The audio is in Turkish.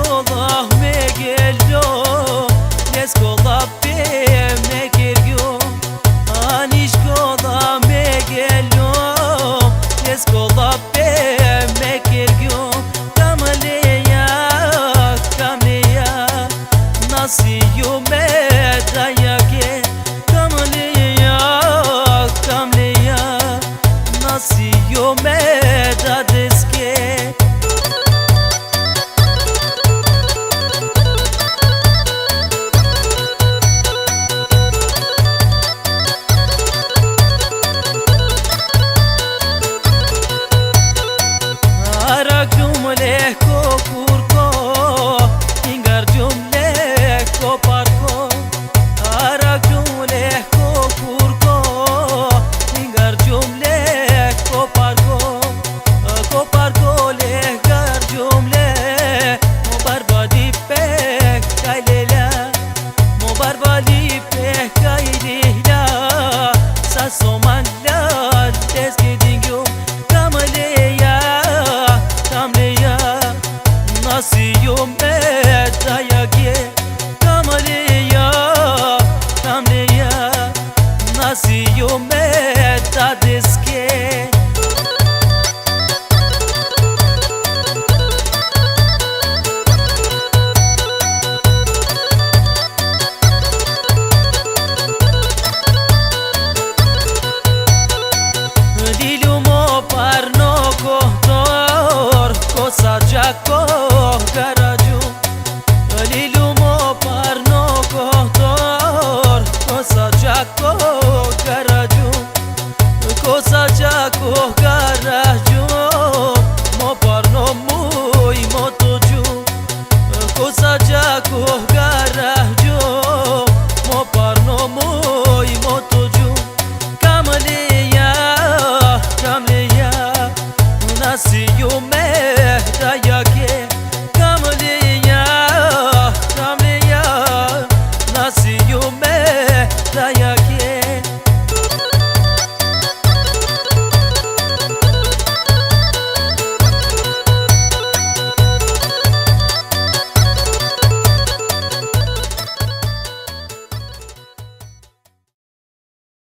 shkolla me gjello Në shkolla pe me kërgjo Ani shkolla me gjello Në shkolla pe me kërgjo Kam leja Nasi ju me dajake Kam leja Nasi ju me dadeske Arak jumle ko kurko Ingar jumle ko parko Arak jumle ko kurko Ingar jumle ko parko Ko parko lehgar jumle Mo barbadi pe kailela Mo barbadi pe kailela Sa soman la deske dingyo Kamaleya Nasi ju me dajake Kam leja Nasi ju me dadeske Dilu mo parno kohtor Kosa gjako garaju Lilu mo parno kohtor Kosa gjako garaju Kosa gjako garaju Mo parno muj mo toju Kosa gjako garaju Mo parno muj mo toju Kam leja Nasi ju me